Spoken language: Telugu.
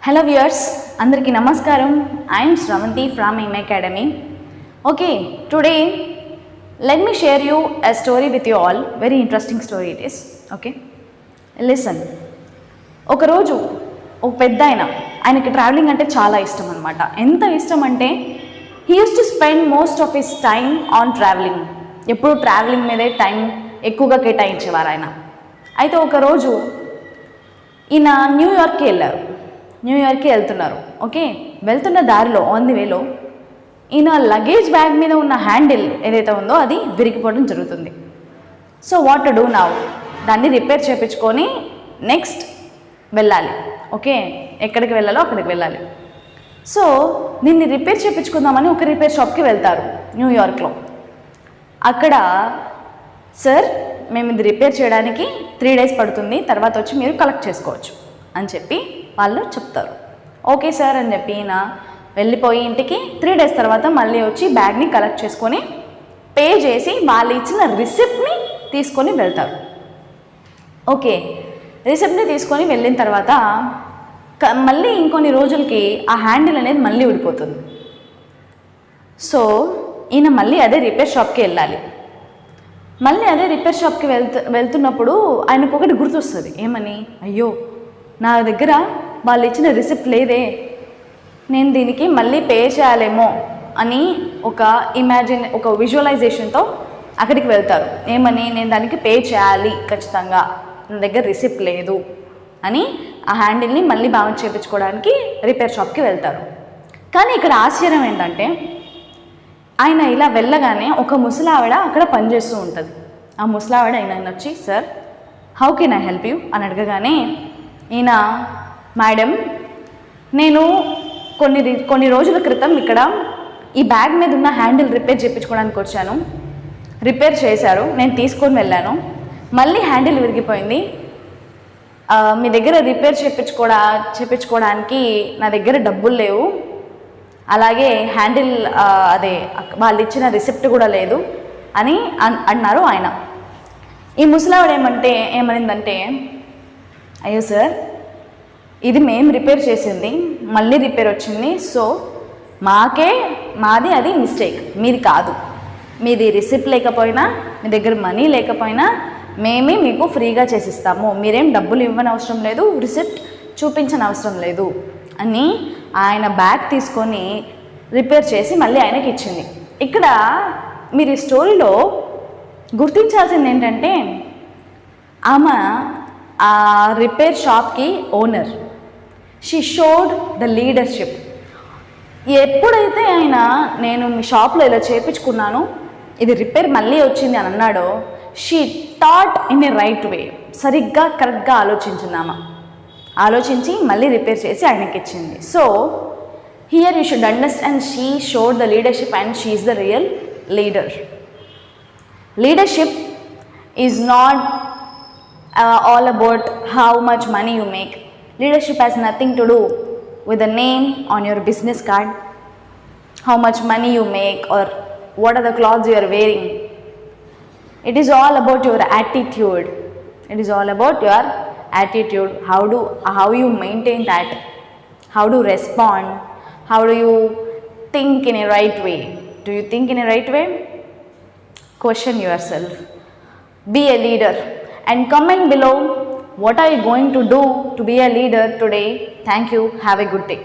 Hello viewers, Andariki Namaskaram. I am Sravanthi from my Academy. Okay, today let me share you a story with you all. Very interesting story it is. Okay, listen. ఒక రోజు ఒక పెద్ద ఆయనకి ట్రావెలింగ్ అంటే చాలా ఇష్టం అనమాట. ఎంత ఇష్టం అంటే he use to spend most of his time on travelling. ఎప్పుడు ట్రావెలింగ్ మీదే టైం ఎక్కువగా కేటాయించేవారు ఆయన. అయితే ఒకరోజు ఈయన న్యూయార్క్కి వెళ్తున్నారు. ఓకే, వెళ్తున్న దారిలో ఆన్ ది వేలో ఈయన లగేజ్ బ్యాగ్ మీద ఉన్న హ్యాండిల్ ఏదైతే ఉందో అది విరిగిపోవడం జరుగుతుంది. So what to do now, దాన్ని రిపేర్ చేయించుకొని నెక్స్ట్ వెళ్ళాలి. ఓకే, ఎక్కడికి వెళ్ళాలో అక్కడికి వెళ్ళాలి. సో దీన్ని రిపేర్ చేయించుకుందామని ఒక రిపేర్ షాప్కి వెళ్తారు న్యూయార్క్లో. అక్కడ సార్ మేము ఇది రిపేర్ చేయడానికి 3 days పడుతుంది, తర్వాత వచ్చి మీరు కలెక్ట్ చేసుకోవచ్చు అని చెప్పి వాళ్ళు చెప్తారు. ఓకే సార్ అని చెప్పి ఈయన వెళ్ళిపోయి ఇంటికి 3 days తర్వాత మళ్ళీ వచ్చి బ్యాగ్ని కలెక్ట్ చేసుకొని పే చేసి వాళ్ళు ఇచ్చిన రిసిప్ట్ని తీసుకొని వెళ్తారు. ఓకే, రిసిప్ట్ని తీసుకొని వెళ్ళిన తర్వాత మళ్ళీ ఇంకొన్ని రోజులకి ఆ హ్యాండిల్ అనేది మళ్ళీ ఊడిపోతుంది. సో ఈయన మళ్ళీ అదే రిపేర్ షాప్కి వెళ్ళాలి. మళ్ళీ అదే రిపేర్ షాప్కి వెళ్తున్నప్పుడు ఆయనకు ఒకటి గుర్తొస్తుంది. ఏమని, అయ్యో నా దగ్గర వాళ్ళు ఇచ్చిన రిసిప్ట్ లేదే, నేను దీనికి మళ్ళీ పే చేయాలేమో అని ఒక విజువలైజేషన్తో అక్కడికి వెళ్తారు. ఏమని, నేను దానికి పే చేయాలి ఖచ్చితంగా, నా దగ్గర రిసిప్ట్ లేదు అని ఆ హ్యాండిల్ని మళ్ళీ బాగు చేయించుకోవడానికి రిపేర్ షాప్కి వెళ్తారు. కానీ ఇక్కడ ఆశ్చర్యం ఏంటంటే ఆయన ఇలా వెళ్ళగానే ఒక ముసలావిడ అక్కడ పనిచేస్తూ ఉంటుంది. ఆ ముసలావిడ ఆయన వచ్చి, sir how can I help you అని అడగగానే ఈయన, మేడం నేను కొన్ని రోజుల క్రితం ఇక్కడ ఈ బ్యాగ్ మీద ఉన్న హ్యాండిల్ రిపేర్ చేయించుకోవడానికి వచ్చాను, రిపేర్ చేశారు, నేను తీసుకొని వెళ్ళాను, మళ్ళీ హ్యాండిల్ విరిగిపోయింది, మీ దగ్గర రిపేర్ చేయించుకోవడానికి నా దగ్గర డబ్బులు లేవు, అలాగే హ్యాండిల్ వాళ్ళు ఇచ్చిన రిసిప్ట్ కూడా లేదు అని అన్నారు ఆయన. ఈ ముసలావిడ ఏమనిందంటే, అయ్యో సార్ ఇది మేము రిపేర్ చేసింది, మళ్ళీ రిపేర్ వచ్చింది, సో మాది అది మిస్టేక్, మీది కాదు, మీది రిసిప్ట్ లేకపోయినా మీ దగ్గర మనీ లేకపోయినా మేమే మీకు ఫ్రీగా చేసిస్తాము, మీరేం డబ్బులు ఇవ్వని అవసరం లేదు, రిసిప్ట్ చూపించని అవసరం లేదు అని ఆయన బ్యాగ్ తీసుకొని రిపేర్ చేసి మళ్ళీ ఆయనకి ఇచ్చింది. ఇక్కడ మీరు ఈ స్టోరీలో గుర్తించాల్సింది ఏంటంటే ఆమె ఆ రిపేర్ షాప్కి owner. She showed the leadership. ఎప్పుడైతే ఆయన నేను మీ షాప్లో ఇలా చేయించుకున్నాను, ఇది రిపేర్ మళ్ళీ వచ్చింది అని అన్నాడో, she thought in a right way. సరిగ్గా కరెక్ట్గా ఆలోచించి మళ్ళీ రిపేర్ చేసి ఆయనకి ఇచ్చింది. So here you should understand, she showed the leadership and she is the real leader. Leadership is not all about how much money you make. Leadership has nothing to do with the name on your business card, how much money you make, or what are the clothes you are wearing. It is all about your attitude. It is all about your attitude. How you maintain that, how to respond, how do you think in a right way. Do you think in a right way? Question yourself. Be a leader. And comment below what are you going to do to be a leader today. Thank you. Have a good day.